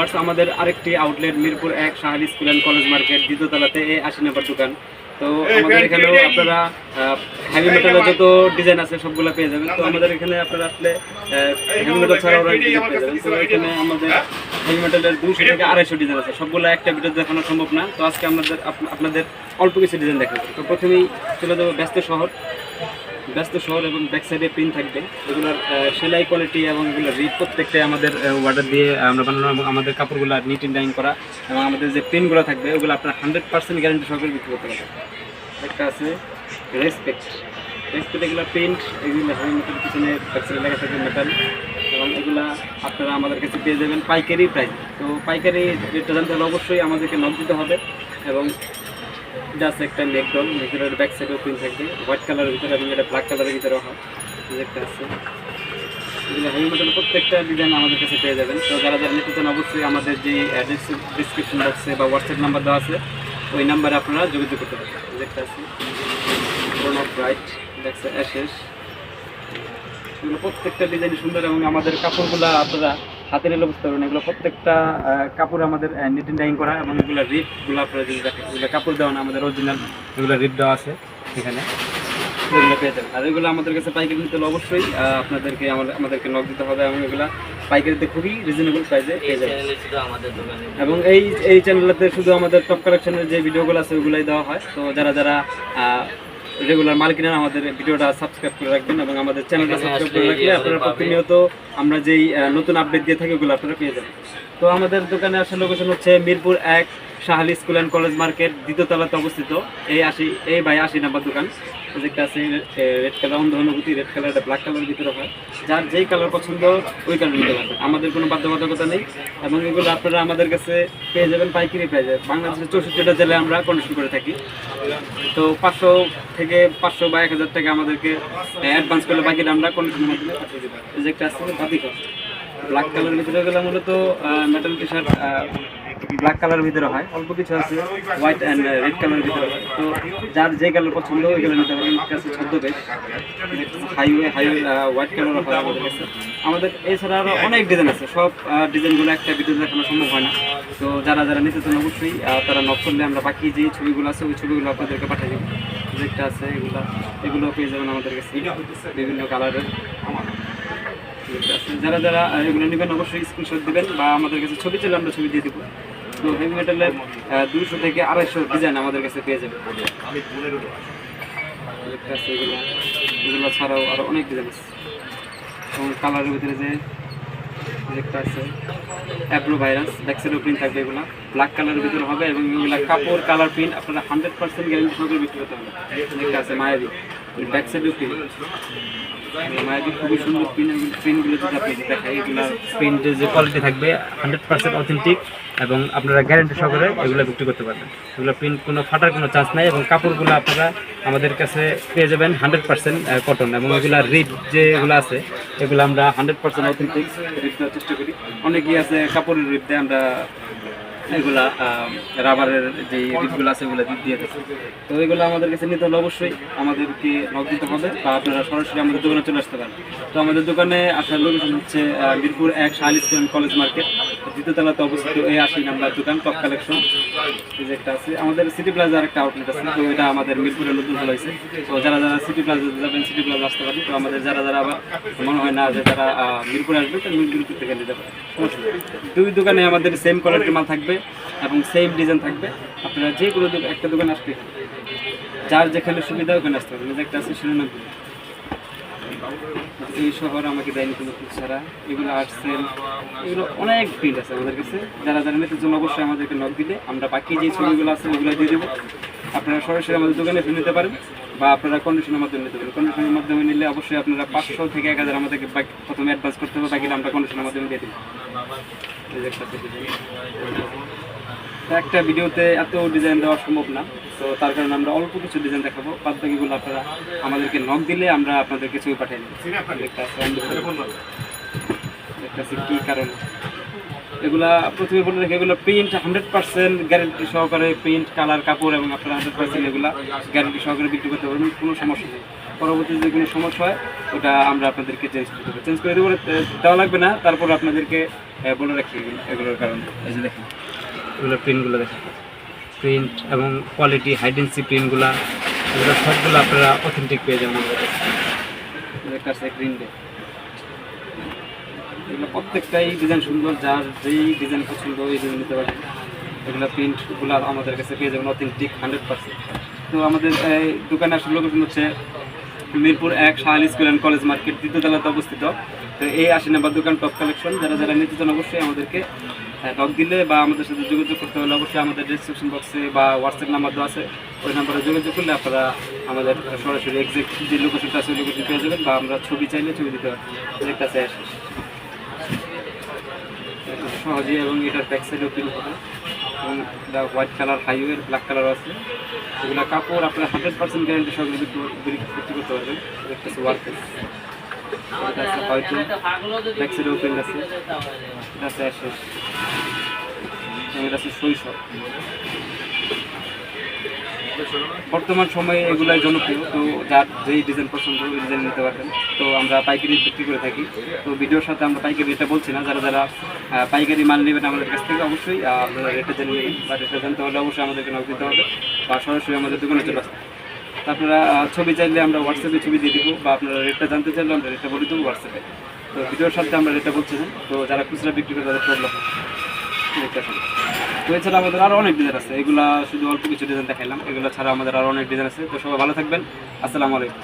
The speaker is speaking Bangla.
ভিউয়ার্স, আমাদের আরেকটি outlet Mirpur 1 Shahali school and college market, দ্বিতীয়তলাতে 80 নম্বর দোকান। তো আমাদের এখানেও আপনারা হেভি মেটালের যত ডিজাইন আছে সবগুলো পেয়ে যাবেন। তো আমাদের এখানে আপনারা আসলে হেভি মেটাল ছাড়াও অনেক ডিজাইন পেয়ে যাবেন। তো এখানে আমাদের হেভি মেটালের 200 থেকে 250 ডিজাইন আছে, সবগুলো একটা ভিডিও দেখানো সম্ভব না। তো আজকে আপনাদের অল্প কিছু ডিজাইন দেখাবো। তো প্রথমেই চলে যাবো ব্যস্ত শহর এবং ব্যাক সাইডে পিন থাকবে। এগুলোর সেলাই কোয়ালিটি এবং এগুলো রিপ প্রত্যেকটাই আমাদের ওয়ার্ডার দিয়ে আমরা বানানো এবং আমাদের কাপড়গুলো নিট এন্ড ডাইং করা এবং আমাদের যে পিনগুলো থাকবে ওগুলো আপনার 100% গ্যারান্টি সহকারে বিক্রি করতে পারবেন। একটা আছে রেসপেক্ট এগুলো প্রিন্ট, এগুলো হেলমেটের পিছনে ব্যাক সাইডে লেখা থাকবে মেটাল এবং এগুলা আপনারা আমাদের কাছে পেয়ে যাবেন পাইকারি প্রাইস। তো পাইকারি রেটটা জানতে হলে অবশ্যই আমাদেরকে নক দিতে হবে। এবং এটা আছে একটা নেকডল, নেকডলের ব্যাক সাইডেও প্রিন্ট থাকবে হোয়াইট কালারের ভিতরে এবং এটা ব্ল্যাক কালারের ভিতরে হয়। একটা আছে এগুলো হেলমেটের প্রত্যেকটা ডিজাইন আমাদের কাছে পেয়ে যাবেন। তো যারা নিতে চান অবশ্যই আমাদের যে ডিসক্রিপশন বক্সে বা হোয়াটসঅ্যাপ নাম্বার দেওয়া আছে ওই নাম্বারে আপনারা যোগাযোগ করতে পারেন। একটা আছে ব্রাইট, দেখছে অ্যাশেস, এগুলো প্রত্যেকটা ডিজাইন সুন্দর এবং আমাদের কাপড়গুলো আপনারা হাতে নিলে বুঝতে পারবেন এগুলো প্রত্যেকটা কাপড় আমাদের নিট এন্ড ডাইং করা এবং এগুলো রিপগুলো আপনারা যদি দেখেন এগুলো কাপড় দেওয়া না, আমাদের অরিজিনাল এগুলো রিপ দেওয়া আছে এখানে, এগুলো পেয়ে যাবেন। আর এগুলো আমাদের কাছে পাইকারি নিতে হলে অবশ্যই আপনাদেরকে আমাদেরকে নক দিতে হবে এবং এগুলো পাইকারিতে খুবই রিজনেবল প্রাইসে পেয়ে যাবেন। এবং এই চ্যানেলটাতে শুধু আমাদের টপ কালেকশনের যে ভিডিওগুলো আছে ওগুলোই দেওয়া হয়। তো যারা রেগুলার মাল কিনেন আমাদের ভিডিওটা সাবস্ক্রাইব করে রাখবেন এবং আমাদের চ্যানেলটা সাবস্ক্রাইব করে রাখলে আপনারা প্রতিনিয়ত আমরা যেই নতুন আপডেট দিয়ে থাকি ওগুলো আপনারা পেয়ে যাবেন। তো আমাদের দোকানে আসার লোকেশন হচ্ছে Mirpur 1 Shahali school and college market, দ্বিতীয়তলাতে অবস্থিত। এই 80 নম্বর দোকান। প্রজেক্টটা আছে রেড কালার, অন্ধ অনুভূতি রেড কালার, এটা ব্ল্যাক কালারের ভিতরে হয়। যার যেই কালার পছন্দ ওই কালার নিতে পারবেন, আমাদের কোনো বাধ্যবাধকতা নেই। এবং এগুলো আপনারা আমাদের কাছে পেয়ে যাবেন পাইকারি প্রাইসে। বাংলাদেশের 64টা জেলায় আমরা কন্ডিশন করে থাকি। তো 500 থেকে 500 বা 1000 টাকা আমাদেরকে অ্যাডভান্স করলে বাকিটা আমরা কন্ডিশনের মাধ্যমে পাঠিয়ে দেবো। প্রজেক্টটা আছে বাদিকর, ব্ল্যাক কালারের ভিতরে গেলে মূলত মেটাল টি শার্ট ব্ল্যাক কালারের ভিতরে হয়, অল্প কিছু আছে হোয়াইট অ্যান্ড রেড কালারের ভিতরে হয়। তো যার যে কালার পছন্দ ওই কালার নিতে পারেন। কাছে ছদ্মবেশ হাইওয়ে হোয়াইট কালার হয় আমাদের কাছে। আমাদের এছাড়া আরও অনেক ডিজাইন আছে, সব ডিজাইনগুলো একটা ভিডিও দেখানো সম্ভব হয় না। তো যারা নিতে চান অবশ্যই তারা নক করলে আমরা বাকি যে ছবিগুলো আছে ওই ছবিগুলো আপনাদেরকে পাঠিয়ে দেবো। যেটা আছে এগুলো পেয়ে যাবেন আমাদের কাছে বিভিন্ন কালারের। যারা এগুলো নেবেন অবশ্যই স্ক্রিনশট দেবেন বা আমাদের কাছে ছবি চাইলে আমরা ছবি দিয়ে দেবো। তো হেভি মেটালের 200 থেকে 250 ডিজাইন আমাদের কাছে পেয়ে যাবে। এগুলো ছাড়াও আরও অনেক ডিজাইন আছে এবং কালারের ভিতরে যে একটা আছে অ্যাব্রো ভাইরাস, ব্যাকসাইডও প্রিন্ট থাকবে। এগুলো ব্ল্যাক কালারের ভিতরে হবে এবং এগুলো কাপড় কালার প্রিন্ট আপনারা 100% গ্যারেন্টি সহকারে বিক্রি করতে হবে। একটা আছে মায়াবী, ব্যাকসাইডও প্রিন্ট, মায়াবী খুবই সুন্দর প্রিন্টগুলো যদি আপনি দেখাই এগুলোর প্রিন্টের যে কোয়ালিটি থাকবে 100% অথেন্টিক এবং আপনারা গ্যারেন্টি সহকারে এগুলো বিক্রি করতে পারবেন। এগুলো প্রিন্ট কোনো ফাটার কোনো চান্স নাই এবং কাপড়গুলো আপনারা আমাদের কাছে পেয়ে যাবেন 100% কটন এবং এগুলো রিপ যেগুলো আছে এগুলো আমরা 100% অথেন্টিক রিপ দেওয়ার চেষ্টা করি। অনেকেই আছে কাপড়ের রিপ দেয়, আমরা এগুলা রাবারের যে রিপগুলো আছে ওগুলো দিয়ে থাকি। তো এগুলো আমাদের কাছে নিতে হলে অবশ্যই আমাদেরকে নক দিতে হবে বা আপনারা সরাসরি আমাদের দোকানে চলে আসতে পারেন। তো আমাদের দোকানে আসার লোকেশন হচ্ছে Mirpur 1 Shahali school and college market, দ্বিতীয়তলাতে অবস্থিত। এই 80 নম্বর দোকান, টপ কালেকশন। এই যে একটা আছে আমাদের সিটি প্লাজার একটা আউটলেট আছে, তো এটা আমাদের মিরপুরে নতুন ভালো হয়েছে। তো যারা সিটি প্লাজা যাবেন সিটি প্লাজা আসতে পারেন। তো আমাদের যারা আবার মনে হয় না যে তারা মিরপুরে আসবে তো মিরপুর থেকে নিতে পারেন। দুই দোকানে আমাদের সেম কোয়ালিটির মাল থাকবে এবং সেম ডিজাইন থাকবে। আপনারা যে কোনো একটা দোকানে আসতে যার যেখানে সুবিধা ওখানে আসতে পারবেন। একটা আছে শিরোনামপুর, এই শহর আমাকে দেয়নি কোনো কিছু ছাড়া, এগুলো আর্টসেল, এগুলো অনেক প্রিন্ট আছে আমাদের কাছে। যারা নিতে জন্য অবশ্যই আমাদেরকে নক দিলে আমরা বাকি যে ছবিগুলো আছে ওগুলো দিয়ে দেবো। আপনারা সরাসরি আমাদের দোকানে এসে নিতে পারেন বা আপনারা কন্ডিশনের মাধ্যমে নিতে পারেন। কন্ডিশনের মাধ্যমে নিলে অবশ্যই আপনারা 500 থেকে 1000 আমাদেরকে প্রথমে অ্যাডভান্স করতে হবে, বাকিটা আমরা কন্ডিশনের মাধ্যমে দিয়ে দেবো। একটা ভিডিওতে এত ডিজাইন দেওয়া সম্ভব না, তো তার কারণে আমরা অল্প কিছু ডিজাইন দেখাবো। বাদ বাকিগুলো আপনারা আমাদেরকে নক দিলে আমরা আপনাদেরকে ছবি পাঠিয়ে দেবো। কি কারণ এগুলা প্রথমে বলে রেখে এগুলো প্রিন্ট 100% গ্যারেন্টি সহকারে প্রিন্ট কালার কাপড় এবং আপনারা 100% এগুলা গ্যারেন্টি সহকারে বিক্রি করতে পারবেন, কোনো সমস্যা নেই। পরবর্তীতে যদি কোনো সমস্যা হয় ওটা আমরা আপনাদেরকে চেঞ্জ করে দেবো, দেওয়া লাগবে না। তারপর আপনাদেরকে বলে রাখি এগুলোর কারণ। এই যে দেখেন এগুলো প্রিন্টগুলো দেখেন, প্রিন্ট এবং কোয়ালিটি হাইডেন্সি প্রিন্টগুলো এগুলো সবগুলো আপনারা অথেন্টিক পেয়ে যাবেন আমাদের কাছে। প্রিন্টে এগুলো প্রত্যেকটাই ডিজাইন সুন্দর, যার যেই ডিজাইন পছন্দ ওই ডিজাইন নিতে পারবেন। এগুলো প্রিন্টগুলো আমাদের কাছে পেয়ে যাবেন অথেন্টিক 100%। তো আমাদের এই দোকানে আসলে লোকেশন হচ্ছে Mirpur 1 Shah Ali school and college market, দ্বিতীয় তলাতে অবস্থিত। তো এই 80 নম্বর দোকান টপ কালেকশন। যারা যারা নিতে চান অবশ্যই আমাদেরকে নক দিলে বা আমাদের সাথে যোগাযোগ করতে হলে অবশ্যই আমাদের ডিসক্রিপশন বক্সে বা হোয়াটসঅ্যাপ নাম্বার দেওয়া আছে, ওই নাম্বারে যোগাযোগ করলে আপনারা আমাদের সরাসরি এক্সাক্ট যে লোকেশনটা আছে ওই লোকেশন পেয়ে যাবেন, বা আমরা ছবি চাইলে ছবি দিতে পারি। এর কাছে আসে সহজেই, এবং এটার ব্যাক সাইডেও প্রিন্ট হবে, এবং এটা white colour highway black colour আছে। এগুলো কাপড় আপনার 100% গ্যারান্টি সহকারে বিক্রি করতে পারবেন। একটা ওয়ার্কের এটা আছে হয়তো ব্যাক সাইডেও প্রিন্ট আছে, এটা আছে অ্যাশেস, এটা আছে শৈশব। বর্তমান সময়ে এগুলাই জনপ্রিয়। তো যার যেই ডিজাইন পছন্দ ওই ডিজাইন নিতে পারবেন। তো আমরা পাইকারি বিক্রি করে থাকি। তো ভিডিওর সাথে আমরা পাইকারি রেটটা বলছি না, যারা যারা পাইকারি মাল নেবেন আমাদের কাছ থেকে অবশ্যই আপনারা রেটটা জেনে নেবেন, বা রেটটা জানতে হলে অবশ্যই আমাদেরকে নক দিতে হবে, বা সরাসরি আমাদের দোকানে চলে আসতে। তো আপনারা ছবি চাইলে আমরা হোয়াটসঅ্যাপে ছবি দিয়ে দেবো, বা আপনারা রেটটা জানতে চাইলে আমরা রেটটা বলে দেবো হোয়াটসঅ্যাপে। তো ভিডিওর সাথে আমরা রেটটা বলছি না, তো যারা খুচরা বিক্রি করে তাদের প্রবলেম দেখতে আসুন। তো এছাড়া আমাদের আরও অনেক ডিজাইন আছে, এগুলা শুধু অল্প কিছু ডিজাইন দেখাইলাম, এগুলো ছাড়া আমাদের আরও অনেক ডিজাইন আছে। তো সবাই ভালো থাকবেন, আসসালামু আলাইকুম।